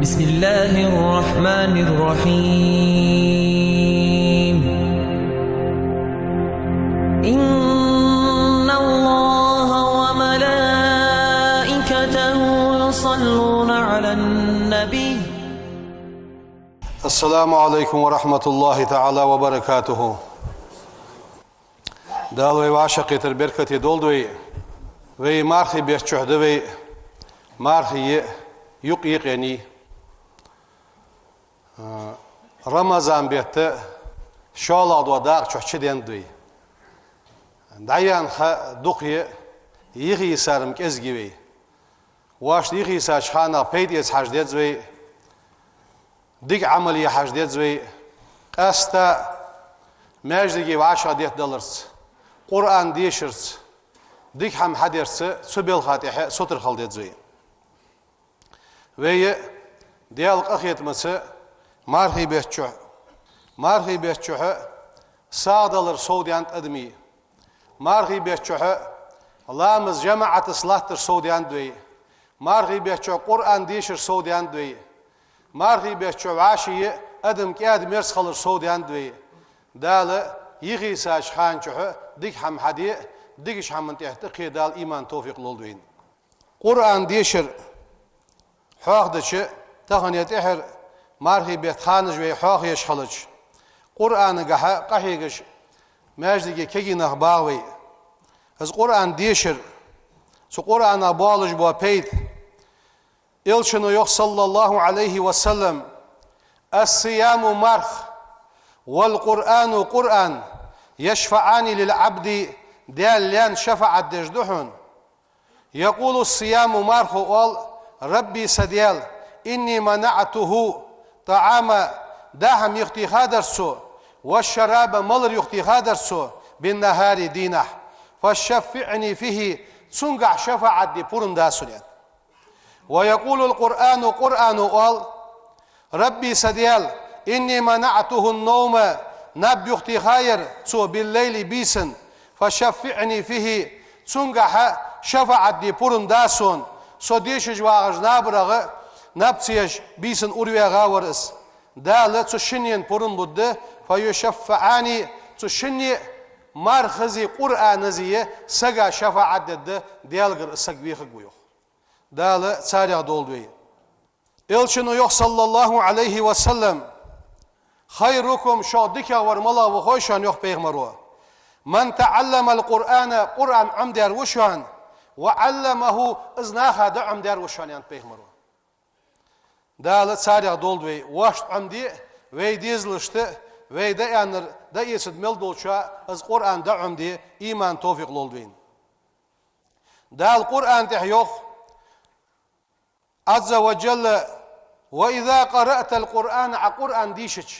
بسم الله الرحمن الرحيم. إن الله وملائكته يصلون على النبي. السلام عليكم ورحمة الله تعالى وبركاته. دالوي واشقي تربركتي دولدوي وي مارخي بيشهدوي مارخي يقيقني رمضان بيت شالا دو داق چوچدين دوي دايان خ دوقي يغي سارم كزغوي واش يغي ساش خانا بيديس حجدت زوي ديك عمليه حجدت زوي قاستا ماجدگي واشا ديت دلرس قرآن ديشرس ديك هم حدرس سبيل خاتحه سطر خلدت زوي وي ديال قخيت مس مارخي بيتشو سادلر سوديانت ادمي مارخي بيتشو لامز جماعة صلاة سوديان دوي مارخي بيتشو قرآن ديشر سوديان دوي مارخي بيتشو عاشي ادم كاد مرس خلر سوديان دوي دال يغي ساش خان چو ديك هم حدي ديكش هم تحتقي دال ايمان توفيق لولدوين قرآن ديشر حاخدش تخنيت احر مارخي بيت خانج وي حاخ يشخلج قرآن قحيقش ماجدگي كيجي نخباوي از قرآن ديشر سو قرآن بالج بو بيت إلشنو يخ صلى الله عليه وسلم الصيام مرخ والقرآن قرآن يشفعان للعبد ديال لان شفعت دجدحن يقول الصيام مرخ وقال ربي سديال إني منعته طعام داهم يختي خادرسو والشراب ملر يختي خادرسو بالنهار دينه فشفعني فيه تنقع شفاعة دي بورن داسولين ويقول القرآن قرآن قال ربي سديال إني منعته النوم نب يختي خير سو بالليل بيسن فشفعني فيه تنقع شفاعة دي بورن داسون سو ديش جواغج نابرغ نبتيش بيسن أروي غاورس دالة تشنين بورن بده فيشفعاني تشني مرخزي قرآن زي سجا شفاعة ده ديالغر سجبيخ جويو دالة تاريخ دولدوي إلشنو يخ صلى الله عليه وسلم خيركم شادكا ورملا وخوشان يخ بيغمروا من تعلم القرآن قرآن عمدار وشان وعلمه ازناخا دعم دار وشان يان بيغمروا دالة تاريخ دولدوي واشت عمدي ويديزلشت ويدا يانر دا يسد ملدولشا از قرآن دعم دي إيمان توفيق لولدوين دال قرآن تحيوخ عز وجل وإذا قرأت القرآن قرآن ديشج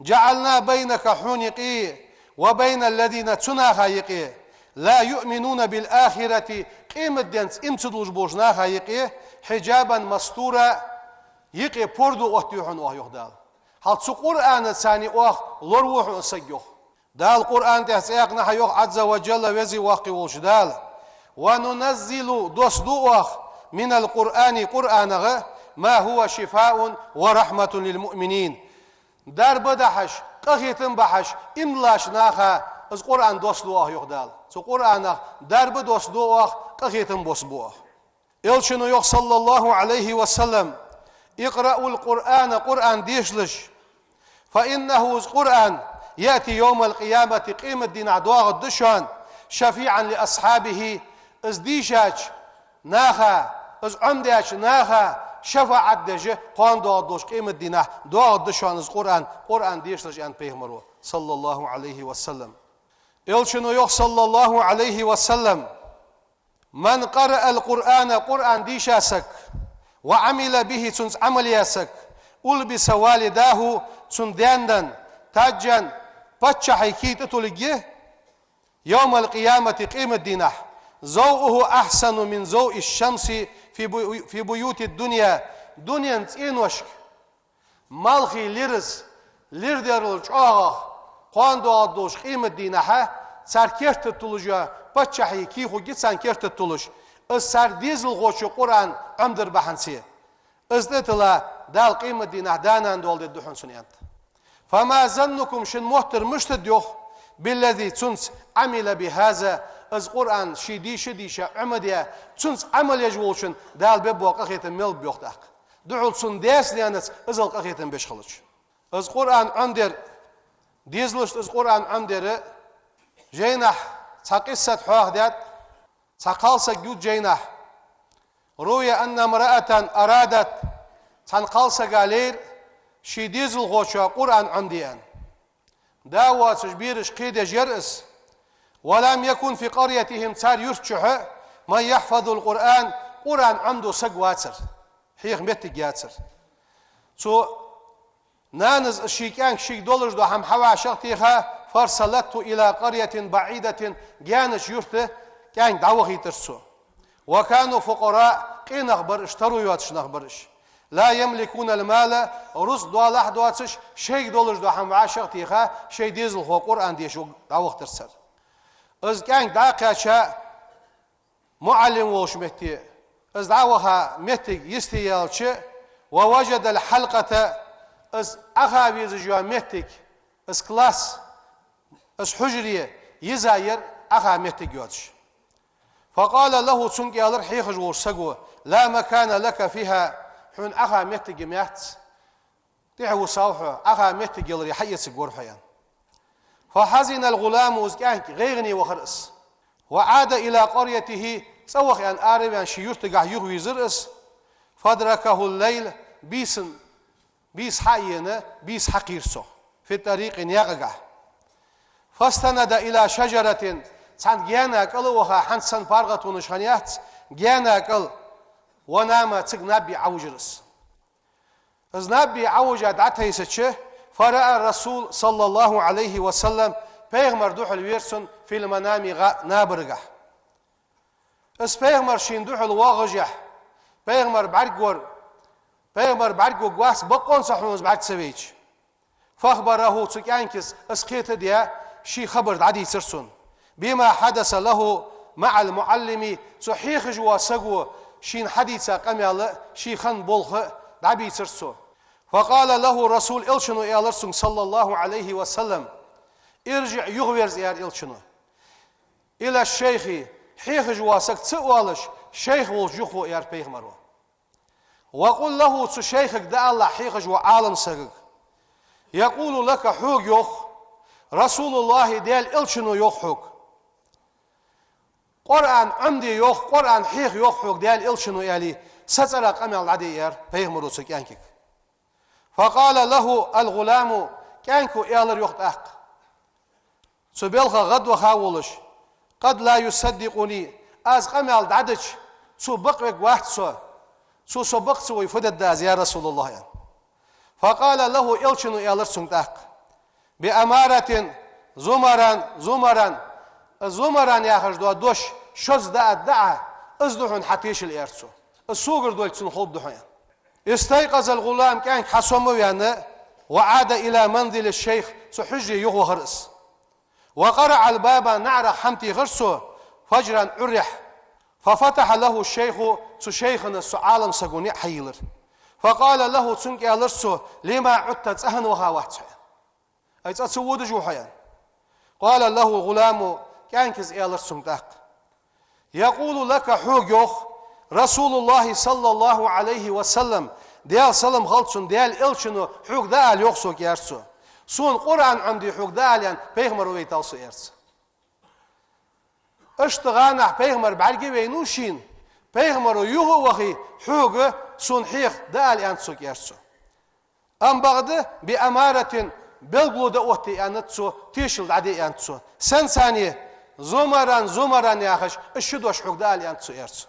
جعلنا بينك حنقي وبين الذين تناخيقي لا يؤمنون بالآخرة قيمة دينس امتدلوش بوشناخا يقي حجابا مستورا يقي بوردو احتيوحن اوه يخدال هل تسو قرآن ثاني اوه لروح اسيوخ دال قرآن تحسيقنا حيوخ عز وجل وزي واقي وشدال وننزل دوسدو اوه من القرآن قرآن ما هو شفاء ورحمة للمؤمنين دار بدحش قخيتن بحش املاش ناخا از قرآن دوست دوه يخدال سو قرآن درب دوست دوه قخيتن بوس بوه إلشنو يخ صلى الله عليه وسلم اقرأوا القرآن قرآن ديشلش فإنه قرآن يأتي يوم القيامة قيمة دين عدواغ الدشان شفيعا لأصحابه از ديشاج ناخا از عمداج ناخا شفاعة دجه قان دواغ دوش قيمة دينه دواغ الدشان از قرآن ديشلش ان بيهمرو صلى الله عليه وسلم إلشنو يخ صلى الله عليه وسلم من قرأ القرآن قرآن ديشاسك وعمل به تنس عمل ياسك ألبس والداه تنداندن تاجا باتشا حيكيت تلقيه يوم القيامة قيمة دينه ضوءه أحسن من ضوء الشمس في بيوت الدنيا دنيا تينوشك مالخي ليرز ليردر الجاغ قاندو عدوش قيمة دينها سر كرت تلوجا بچهي كي خو گيتسان كرت تلوش السر ديزل غوشو قرآن عمدر بحنسيه ازدتلا دال قيمة دينه دانان دول دي دحون سنيانت فما ظنكم شن محتر مشتد يوخ بالذي تنس عمل بهذا از قرآن شدي شا عمديا تنس عمل يجولشن دال بيبوق أخيتن ميل بيوختاق دعول سن ديس ليانس ازل أخيتن بيشخلش از قرآن عندر ديزلش از قرآن عندر جينح تقصة حواق ديات تقالسة جود جينح روي أن امرأة أرادت تنقالسة قالير شي ديزل غوشا قرآن عنديان داوات شبيرش قيدة جرس ولم يكن في قريتهم تار يرتشح من يحفظ القرآن قرآن عنده سقواتر حيخ متك ياتر سو نانز الشيكان شيك دولج دو هم حوا شغتيها فارسلته إلى قرية بعيدة جانش يرته كان دعوه ترسو وكانوا فقراء قين أخبر اشتروا يواتش نخبرش لا يملكون المال رز دو الله دواتش شيك دولج دو هم عاشقتيها شي ديزل خو قرآن ديشو دعوه ترسل از كان داقاشا معلم وش متي از دعوها متي يستيالش ووجد الحلقة از أخابيز جوا متك از كلاس از حجرية يزاير أخا متك يوتش فقال له تنك يالر حيخ جور سقو لا مكان لك فيها حون أخا متك ميات تحو صوحه أخا متك يالر يحيي سقور حيان فحزن الغلام وزكانك غيغني وخرس وعاد إلى قريته سوخ أن آرب أن شيوتقع يغوي زرس فادركه الليل بيس حينا بيس حقيرسو في الطريق يقع فاستند إلى شجرة سان جانا قال وها حنسن فارغة ونشانيات جانا قال ونام تق نبي عوجرس از نبي عوج دعته يسچه فرأى الرسول صلى الله عليه وسلم پیغمبر دوحل ويرسن في المنام نابرغه اس پیغمبر شين دوحل واغجه پیغمبر بعرقور قواس بقون صحونز بعد سويج فاخبره تكانكس اسقيت ديا شي خبر عدي سرسون بما حدث له مع المعلم صحيح جوا سقو شين حديثا قميال شي خن بولخ دعبي سرسو فقال له رسول إلشنو إيالرسون صلى الله عليه وسلم ارجع يغويرز إيال إلشنو إلى الشيخ حيخ جواسك تسؤالش شيخ والجخو إيال بيغمرو وقل له تشيخك دا الله حيخ جو عالم سقك يقول لك حوق يوخ رسول الله ديال إلشنو يوخ حوق قرآن عمدي يوخ قرآن حيخ يوخ حوق ديال إلشنو إيالي ستسرق أمي العدي إيال بيغمرو سكيانكك فقال له الغلام كانكو إيالر يوخت أحق سبيلخ غد وخاولش قد لا يصدقني از قمال دعدش سو بقرق واحد سو بق سو يفدد داز يا رسول الله يعني. فقال له إلشنو إيالر سنتاق بأمارة زمران يا خرج دوش شز دعا ازدحون حتيش الإرسو السوقر دول سنخوب دحون استيقظ الغلام كان حصمه يعني وعاد إلى منزل الشيخ سحجي يغو خرس وقرع الباب نعر حمتي غرسه فجرا عرح ففتح له الشيخ سشيخنا سعالم سقوني حيلر فقال له تنك ألرسه لما عدت تسهن وها واحد أي تسود جوحيا قال له الغلام كانكز ألرسه متاق يقول لك حوجوخ رسول الله صلى الله عليه وسلم ديال سلام غلطسون ديال إلشنو حوق دال يوخسو كيرسو سون قرآن عمدي حوق دال يعني بيغمر ويتالسو إرس اشتغانا بيغمر بعرقي وينوشين بيغمر يوهو وخي حوق سون حيخ دال ينسو كيرسو أم بغد بأمارة بلغلو دقوتي أنتسو تيشل عدي ينسو سن ثانية زمران ياخش الشدوش حوق دال ينسو إرسو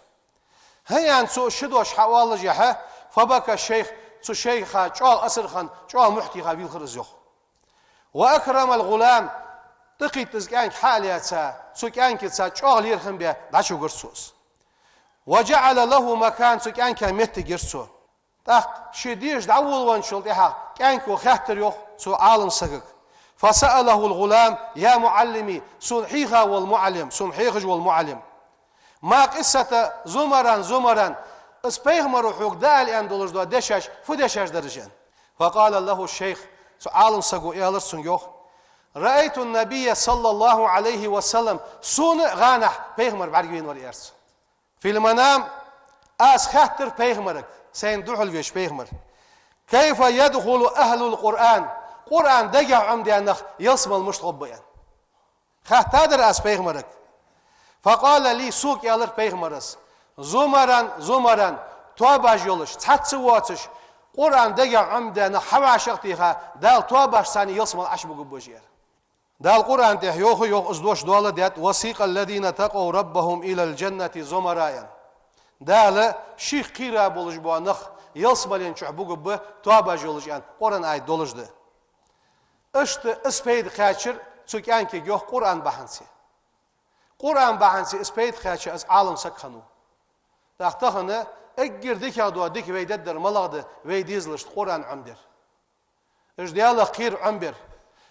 هيا انسو شدوش حوالج يحا فبكى الشيخ سو شيخا جوال أسرخان جوال محتي غابيل خرزيوخ وأكرم الغلام تقي تزكانك حالياتها سو كانك تسا جوال يرخم بها داشو قرسوس وجعل له مكان سو كانك مت قرسو تاق شديش دعول وانشل يحا كانك وخاتر يوخ سو عالم سقك فسأله الغلام يا معلمي سنحيخا والمعلم سنحيخج والمعلم ما قصة زمران اس پیغمبر حق دال اندولش دو دشش فدشش درجن. فقال له الشيخ عالم سقو إيالرسون يوخ رأيت النبي صلى الله عليه وسلم سون غانح پیغمبر برگوین ور ارس في المنام اس خاطر پیغمبرك سين دخل ويش پیغمبر كيف يدخل أهل القرآن قرآن دقع عمدي أنخ يلسم المشتغبين خاطر اس پیغمبرك فقال لي سوق يالر پیغمبرس زمران توباج يولش تاتسواتش قرآن دقع عمدي أنخ حوا شغتيها دال توباج ساني يلسم العشب قبوجير دال قرآن ده يوخ ازدوش دولة ديت وسيق الذين تقوا ربهم إلى الجنة زمراء دال شيخ قيرا بولش بو نخ يلسمالين شعبوق به توابا جولش يعني قرآن آيت دولش ده اشت اسبيد خاتشر تسوك انكي يوخ قرآن بحنسي اسبيد خاتشر از عالم سكخنو تاختخنا اجر ديكا دوا ديك ويددر ملغده ويديزلش قرآن عمدر اش ديالا قير عمبر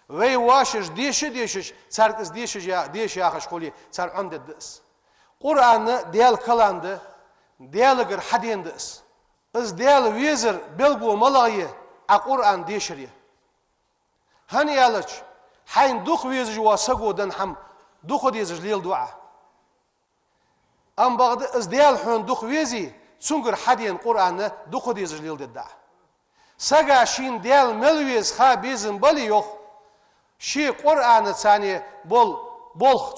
وی واشش دیشش سرکس دیش یاخش کولی سر عمد دس قرآن دیال کلانده دیالگر حدین دس از دیال ویزر بلگو ملاقیه قرآن دیشریه هنی علچ حین دوخ ویزج واسقو دن هم دوخ دیزج لیل دعا ام بعد از دیال حون دوخ ویزی سونگر حدین قرآن دوخ دیزج لیل دعا سگا شین دیال ملویز خابیزن بلی یخ شي قرآن ثاني بول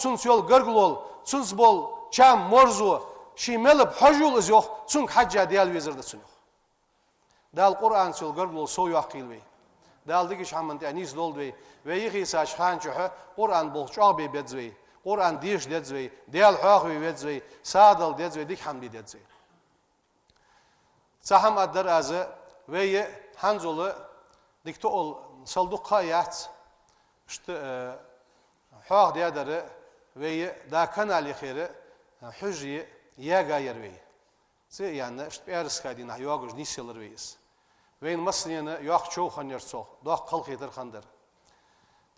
تونس يول غرغلول تونس بول چام مرزو شي ملب حجول از يوخ تونك حجا ديال ويزر دسنو دال قرآن سول غرغلول سو يقيل دال ديش حمنت انيس دولدوي ويخي ساش خان چه قرآن بول چابي بدزوي قرآن ديش دزوي ديال حاخوي بدزوي سادل دزوي ديك حمدي دزوي صحم ادر از وي هانزول ديكتول صلدق قايات işte حاق ديادر وي دا كانالي خير حجي ياغا يروي زي يعني işte ارسكادين يوغج نيسيلر ويس وين مسنين يوخ چو خنيرسو دوخ قلقيدر خندر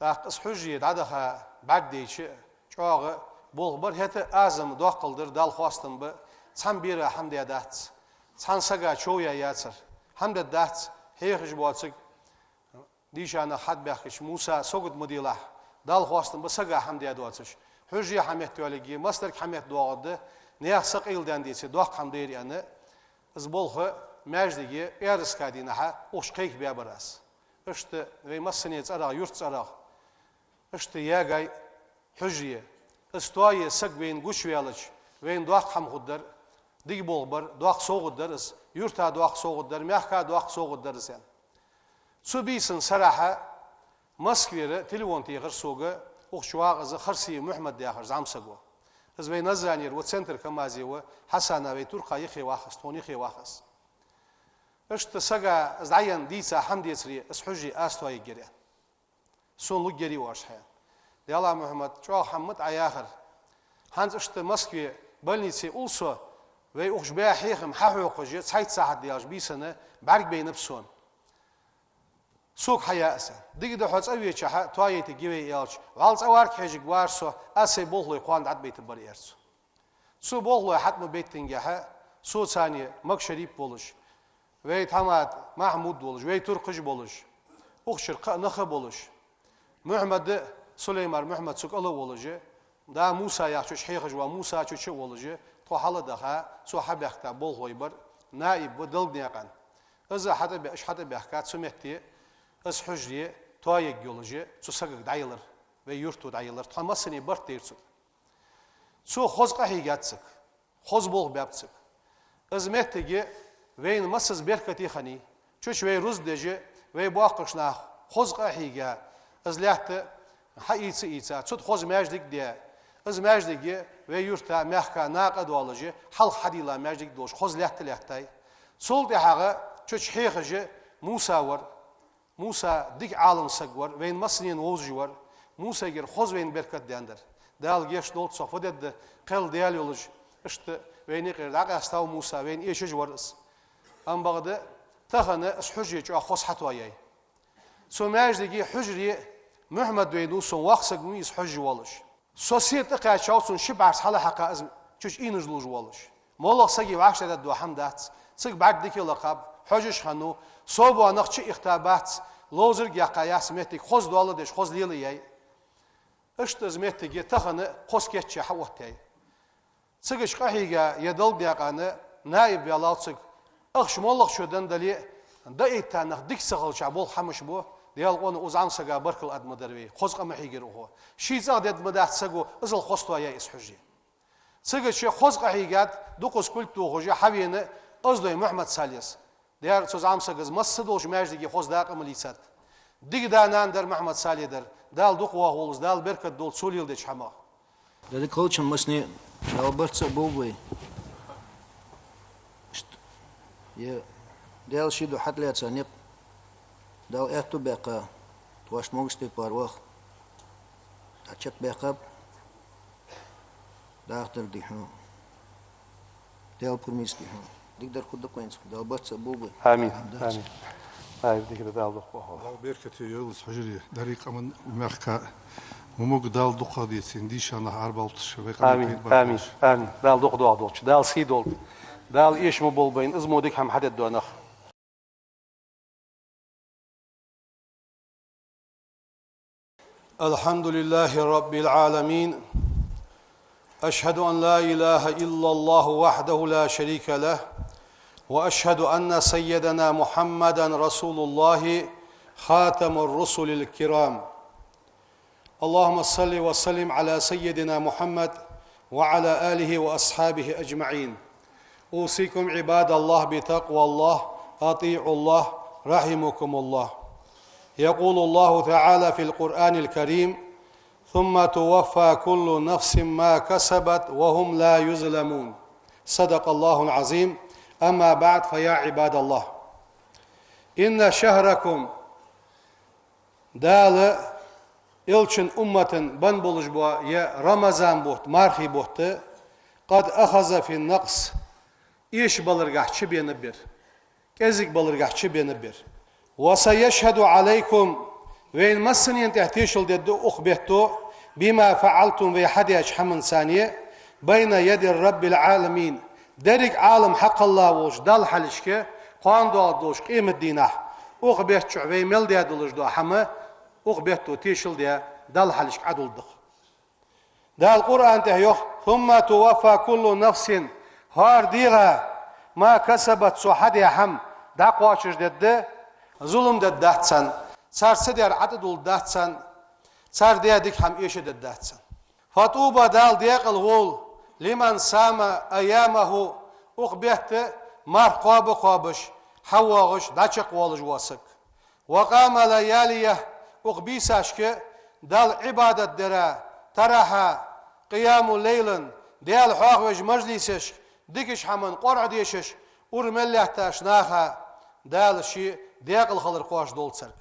دا قس حجي دادها بعديچ چوغ بولبر هت ازم دوخ قلدر دال خواستم ب سان بيره حمد يادات سان سغا چويا ياتر حمد دات هيخج بواتسك ديشانا حد بخش موسى سوغد مديله دال خواستم بسغا حمد يادواتش حجي حمد تولگي مستر حمد دوغد نيخ سقيل دانديسي دوخ حمدير يعني زبولخ ماجدگي ارسكادينها اوش قيك بيابراس اشت وي مسنيت ارا يرت ارا اشت ياغاي حجي استوي سغوين گوشويالچ وين دوخ حم خدر ديگ بولبر دوخ سوغدرس يرتا دوخ سوغدر ميخا دوخ سوغدرس يعني سبيسن صراحة مسكيرة تليفون تيغر سوغا وخشواغ از خرسي محمد دياخر زعم سقوا از بين نزانير وتسنتر كمازي و حسنا وي ترقا يخي واخس توني خي واخس اشت سقا از عين ديسا حمدي سري اس حجي استوي يجري سون لو جري واش حيا يلا محمد شو حمد عياخر هانز اشت مسكي بلنيسي اولسو وي اوخش بها حيخم ححوق جي سايت ساعه دياج بيسنه برق بين بسون سوق حياسة ديك ده حس أوي شح توايت جيبي يالش والس أوارك حاجة قوارسو أسي بوهلو يقوان عد بيت بريرسو سو بوهلو حتى بيت تنجحه سو ثانية مك شريف بولش ويت حماد محمود بولش ويت ترقش بولش أخشر نخ بولش محمد سليمان محمد سوق الله بولش دا موسى يحشش حيخش وموسى شو بولش تو حلا دخا سو حب يختار بوهلو يبر نائب بدل نيقان إذا حدا بيش حدا بيحكات سمعتي از حجري تويق يولجي سو سقق دايلر و يورتو دايلر تمسني برت ديرسو سو خوزقه هيغاتسك خوز بول بابتسك از متگي وين مسز بركتي خني چوش وي روز دجي وي باقشنا خوزقه هيغا از لحت حييتس ايتا صد خوز ماجدك دي از ماجدگي و يورتا مخكا ناقد ولجي حل حديلا ماجدك دوش خوز لحتاي سول دي حاجه چوش هيخجي موسى ديك عالم سقور وين مسنين ووزجور موسى غير خوز وين بركت داندر دال جيش دولت صفدد قل ديال يولج اشت وين غير داق استاو موسى وين ايش ورس ام بعد تخنه اس حجي جو خوز حتواي سو ماجدگي حجري محمد وين سو وقسق ميس حج ولش سوسيت قاچاوسن شبارس حلا حقا از چوش اینجلوج ولش مولق سجي وعشت دو حمدات سج بعد ديك لقب حجش خنو صوب نقش اختابات لوزر جاقياس متك خوز دوله دش خوز ليلي اشتز متك تخن خوز كيتش حوتي سجش قحيجا يدل بيقانه نائب بيلاوتسك اخش مولق شودن دلي دايت تانخ ديك سغل شعبول حمش بو ديال قون وزعم سجا بركل ادم دروي خوز قم حيجروه شي زاد مدات سجو ازل خوستو يا اسحجي سجش خوز قحيجات دوقس كل توجه حبينه قصدي محمد ساليس ديار سوزعم سجز مسدوش ماجدي خوز داقم ليسات ديك دانان در محمد سالي در دال دوقوا هولز دال بركت دول سوليل ديش حما ده كوتش مسني لو برتس بوبوي يا دال شيدو حد ليت سنيق دال اتو بقى توش موغستيك باروخ اتشت بقى داختر دي هو دال برميستي هو ديك در خد كوينس دال برتس بوبوي امين امين هاي ديك دال دوقوا هول بركة يولس حجري دريق من مركا وموق دال دوقة دي سنديش أنا عرب التشبيك امين امين امين دال دوق دوق دوق دال سي دول دال ايش مبول بين ازمو ديك هم حدد دونخ الحمد لله رب العالمين أشهد أن لا إله إلا الله وحده لا شريك له وأشهد أن سيدنا محمدا رسول الله خاتم الرسل الكرام اللهم صل وسلم على سيدنا محمد وعلى آله وأصحابه أجمعين أوصيكم عباد الله بتقوى الله أطيعوا الله رحمكم الله يقول الله تعالى في القرآن الكريم ثم توفى كل نفس ما كسبت وهم لا يظلمون صدق الله العظيم أما بعد فيا عباد الله إن شهركم دال إلشن أمة بن بولجبوا يا رمضان بوت مارخي بوت قد أخذ في النقص إيش بلرجع شبيه نبر كذك بلرجع شبيه نبر وسيشهد عليكم وين مسنين تحتيشل ددو أخبرتو بما فعلتم في حديث حمن ثانية بين يد الرب العالمين درك عالم حق الله وش دال حلشك قان دو دوش قيمة دينه أخبرت في مل دي دلش دو حما أخبرتو تيشل دي دال حلشك عدل دخ دال القرآن تهيوخ ثم توفى كل نفس هار ديغا ما كسبت صحدي حم داقواشش دد ظلم دد دهتسن صار سدير عدد الدهتسن صار ديك هم ايش دد دهتسن فطوبة دال ديق الغول لمن سام ايامه اخبهت مار قاب قابش حواغش داچق والج واسك وقام لياليه اخبيساشك دال عبادة درا تراها قيام الليل ديال حواغش مجلسش ديكش حمن قرع ديشش ورمله تاشناها دال شي ديق الخلر قواش دول سرك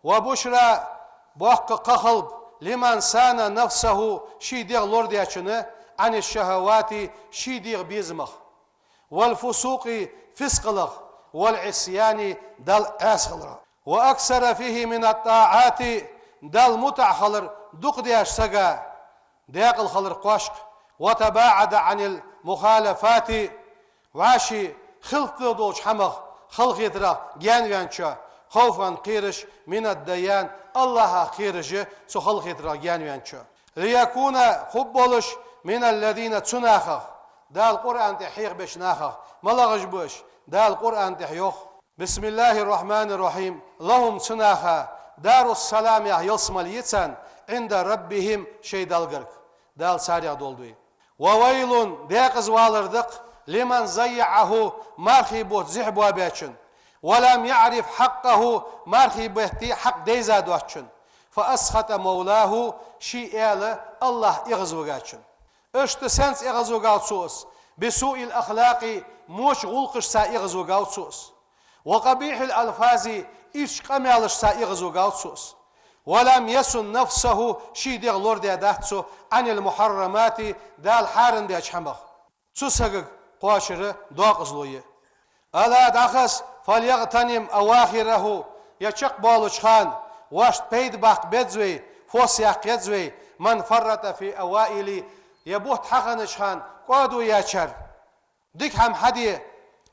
وبشرى بوحق قخلب لمن سان نفسه شي ديغ لوردياتشنه عن الشهوات شي ديغ بيزمخ والفسوق فسقلغ والعصيان دال اسخلر واكثر فيه من الطاعات دال متع خلر دق دياش سقا ديق الخلر قواشق وتباعد عن المخالفات واشي خلط دوش حمخ خلق يترا جان وانشا خوفا قيرش من الديان الله قيرش سو خلق يترا جان وانشا ليكون خبولش من الذين تناخخ دا القرآن تحيق بش ناخخ ملغش بش دا القرآن تحيوخ بسم الله الرحمن الرحيم لهم تناخا دار السلام يلسم اليتسان عند ربهم شي دالقرق دال ساريا دولدوي وويل ديقز والردق لمن زيعه مارخي بوت زحبوا بيتشن ولم يعرف حقه مارخي بيتي حق ديزا دوتشن فأسخط مولاه شيء الله إغزوغاتشن اشت سنس إغزوغاتسوس بسوء الأخلاق موش غلقش سا إغزوغاتسوس وقبيح الألفاظ إيش قمالش سا إغزوغاتسوس ولم يسن نفسه شي ديغ لوردي داتسو عن المحرمات دال حارن دي أجحمغ تسوسق قواشر دوق زلوية ألا داخس فليغتنم أواخره يشق بالوش خان واشت بيد باق بيدزوي فوسياق يدزوي من فرط في أوائل يبوت حقنش خان قادو ياشر ديك هم حدي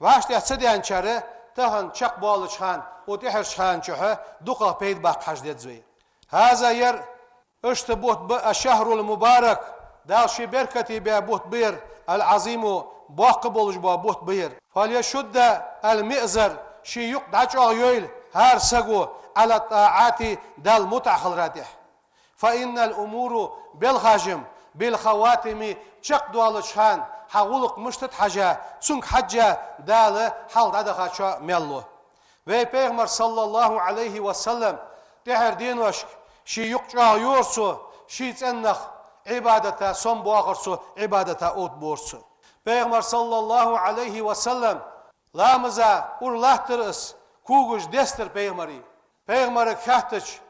واش تحسدين شره تهن شق بالشان وتحر شان شها دقة بيد باق حجدت زوي هذا ير اشتبوت الشهر المبارك دال شي بركتي بابوت بير العظيم باقبلش بابوت بير فليشد المئزر شي يقدع يويل هار سقو على الطاعات دال متعخل راتح فإن الأمور بالخاجم بالخواتم شق دوالشان حاولق مشتت حاجة سنك حاجة دال حال دادخا شا ملو ve Peygamber sallallahu aleyhi ve sellem teher dinvaşk şi yukça yorsu şi tsennah ibadete son boğarsu ibadete ot borsu Peygamber sallallahu aleyhi ve sellem lamıza urlahtırız kuguş destir peygamberi peygamberi kahtıç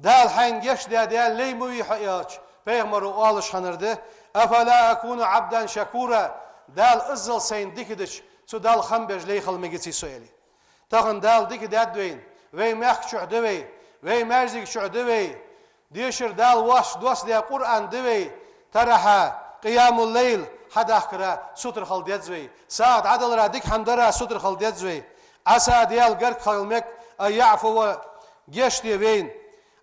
dal hangeş de dal leymuvi hayaç peygamberi alışanırdı afala akunu abdan şakura dal izzal sayin dikidiç su dal khambej leyxal megisi söyledi تاخن دال ديك دادوين وي مخ شعدوي وي مرزق شعدوي ديشر دال واش دوس دي قرآن دوي ترحا قيام الليل حدا خرا سوتر خل ديزوي ساعد عدل را ديك حمدرا سوتر خل ديزوي عسى ديال غرق خلمك يعفو جشتي وين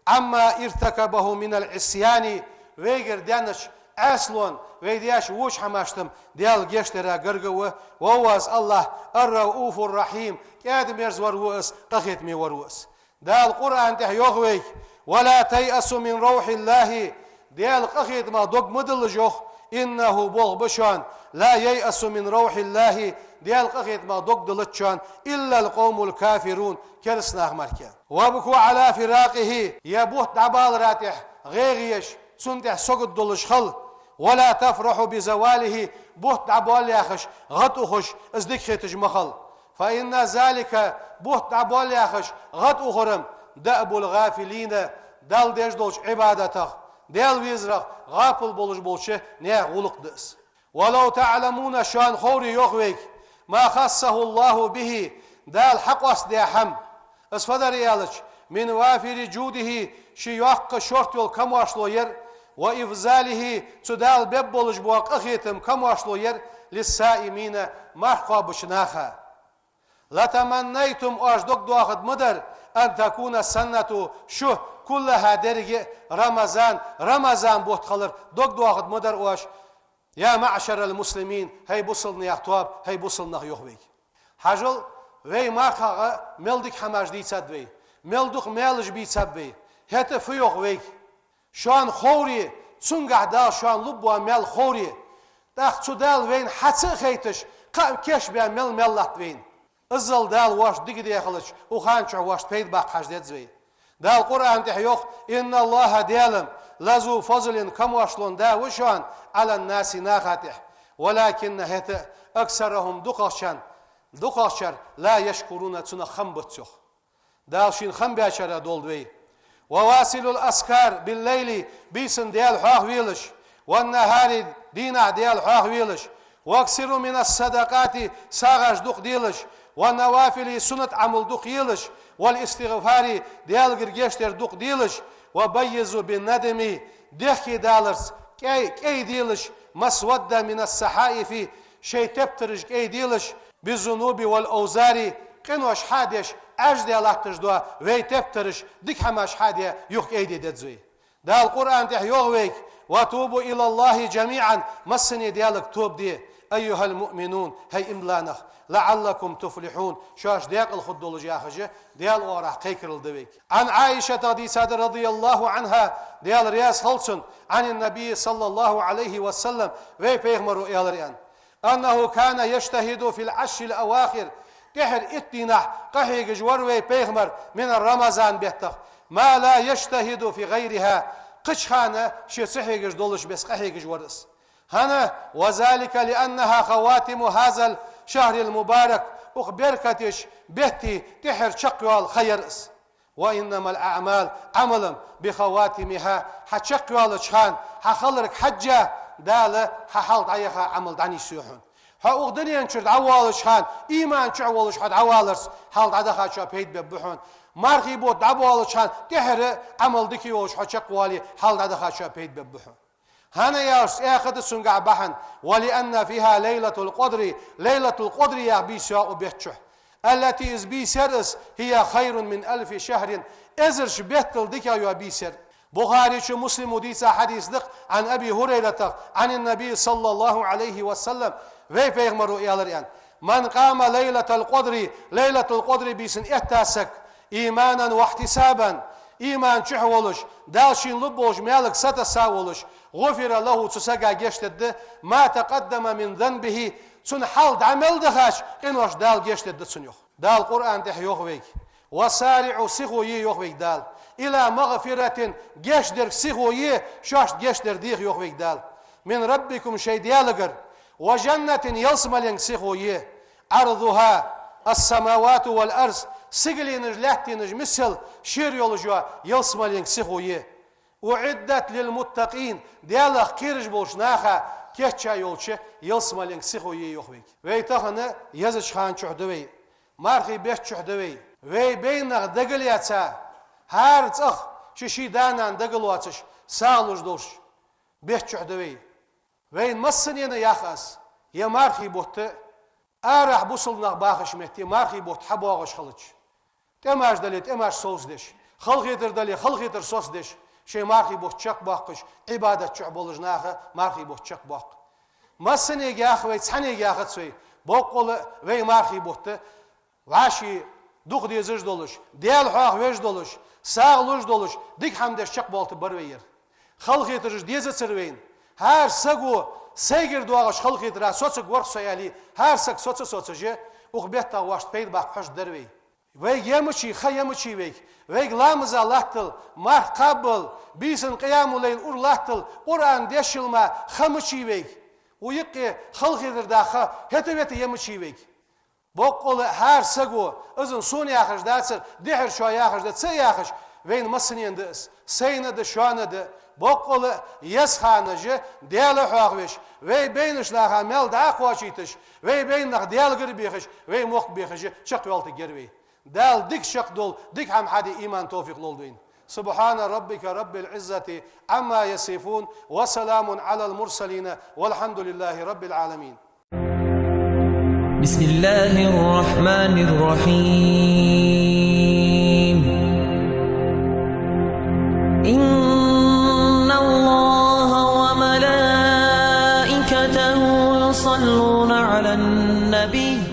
عما ارتكبه من العصيان ويغر دانش أصلاً ويدياش وش حماشتم ديال جشترا غرقوه وواز الله الرؤوف الرحيم كاد ميرز وروس قخيت مي وروس دال القرآن تحيوغوي ولا تيأس من روح الله ديال قخيت ما دوق مدل جوخ إنه بوغ بشان لا ييأس من روح الله ديال قخيت ما دوق دلتشان إلا القوم الكافرون كرسناغ مركا وابكو على فراقه يبوت دعبال راتح غيغيش سنتح سقط دلش خل ولا تفرح بزواله بوت دعبال ياخش غطوخش ازدك خيتج مخل فإن ذلك بوت دعبال ياخش غطوخرم دأب الغافلين دال ديش دولش عبادته ديال ويزرق غافل بولش بولشه نيا غلق دس ولو تعلمون شان خوري يخويك ما خصه الله به دال حقوس دي حم اسفدر يالج من وافر جوده شيوق شورت يول كمواشلو ير وإفزاله تدال ببولج بواق أخيتم كمواشلو ير للسائمين محقا بشناخا لتمنيتم أجدق دواخد مدر أن تكون السنة شو كلها درجة رمضان بوت خلر دق دواخد مدر واش يا معشر المسلمين هاي بوصلنا يحتواب هاي بوصلنا يخويك حجل وي مارخا ملدك حماج دي تدوي ملدك مالج بي تدوي هتا فيوخ ويك شان خوري تسنقع دال شان لبوا مال خوري تاخ دال وين حتى خيتش كيش بيا مل ملت وين ازل دال واش ديك دي خلش وخانش واش بيد باق حاجدت زوي دال قرآن تحيوخ إن الله ديالم لذو فضل كم واشلون دا وشان على الناس ناخاته ولكن هتا أكثرهم دقاشر لا يشكرون تسنا خمبتسوخ دال شين خم باشر دول دوي وواصل الأسكار بالليل بيسن ديال حاخ ويلش والنهار دينا ديال حاخ ويلش واكثر من الصدقات ساغش دق ديلش والنوافل سنة عمل دق يلش والاستغفار ديال غرغشتر دق ديلش وبيزوا بالندم دخي دالرز كي ديلش مسودة من الصحائف شي تبترج كي ديلش بالذنوب والأوزار قنوش حادش أجدي الله تجدوا وي تبترش ديك حماش حادية يوك ايدي دزوي دا القرآن تحيوه ويك وتوبوا إلى الله جميعا مسني ديالك توب دي أيها المؤمنون هي إملانخ لعلكم تفلحون شاش ديال الخدول جاخجة ديال ورح قيكر الدويك عن عائشة رضي الله عنها ديال رياس خلصن عن النبي صلى الله عليه وسلم وي بيغمروا إيالريان أنه كان يجتهد في العشر الأواخر تحر اتناح قحيق جوروي بيغمر من الرمضان بيتخ ما لا يجتهد في غيرها قشخانة شي صحيق جدولش بس قحيق جورس هنا وذلك لأنها خواتم هذا الشهر المبارك أخبركتش بهتي تحر شقوال خيرس وإنما الأعمال عملا بخواتمها حتشقوال شان حخلرك حجة دال ححلت عيخا عمل داني سيوحون هاوغدني انشرد عوالش هان ايمان شعوالش هاد عوالرس حال دادخا شا بيد ببحون مارخي بود عوالش هان تحر عمل دكي وش حشق والي حال دادخا شا بيد ببحون هنا يارس اخد سنقع بحن ولأن فيها ليلة القدر يا بيساء بيتشه التي إز بيسرس هي خير من 1000 شهر إزرش بيتل ديكا يا بيسر بخاري شو مسلم وديسا حديث دق عن أبي هريرة عن النبي صلى الله عليه وسلم في بيغمروا إيالريان من قام ليلة القدر بيسن اتاسك إيمانا واحتسابا إيمان شحولش دالشين لبوش مالك ستساولش غفر له تسقى جشتد ما تقدم من ذنبه تن حال عمل دخاش قنوش دال جشتد تسنيوخ دال قرآن تح يوخويك وسارعوا سخوي يوخويك دال إلى مغفرة جشدر سخوي شاش جشدر ديخ يوخويك دال من ربكم شي ديالقر وجنة يلسملين سخوي عرضها السماوات والأرض سجلينج لحتينج مثل شيريول جوا يلسملين سخوي وعدت للمتقين ديالخ كيرج بولشناخا كيتشا يولشه يلسملين سخوي يوخويك ويتخنا يزش خان شحدوي مارخي بيت شحدوي وي بينغ دقلياتسا هارت اخ ششي دانان دقلواتش سالوش دوش بيت شحدوي وين مسنين ياخاس يا مارخي بوت ارح بوصلنا باخش متي مارخي بوت حبوغش خلج تماش دليت اماش صوص دش خلقيتر دلي خلقيتر صوص دش شي مارخي بوت شق باقش عباده شعبولجناخه مارخي بوت شق باق مسني ياخ وي تصحني ياخ تسوي بوقول وي مارخي بوت واشي دوخ دي زج دولش ديال حاق ويج دولش ساغلوش دولش ديك حمدش شق بولت بروير خلقيتر ديزه سروين هر سگو سیگر دواغش خلقی درا سوچ ورق سیالی هر سگ سوچ جه اخبیت تا واشت پید باق پش دروی ویگ یمچی خیمچی ویگ لامز لحتل مر قبل بیسن قیام الليل اور لحتل قرآن دشلما خمچی ویگ ویق خلقی در داخل هتویت یمچی ویگ بقول هر سگو ازن سونی آخش داتر دهر شوی آخش دات سی آخش وین مسنین دس سینه د شوانه د بقول يسخانجه ديال حواغوش وي بينش لاغا مل دا خواشيتش وي بين نغ ديال غربيخش وي موخ بيخش شق ولت جروي دال ديك شق دول ديك هم حدي ايمان توفيق لولدين سبحان ربك رب العزة عما يصفون وسلام على المرسلين والحمد لله رب العالمين. بسم الله الرحمن الرحيم. إن الله وملائكته يصلون على النبي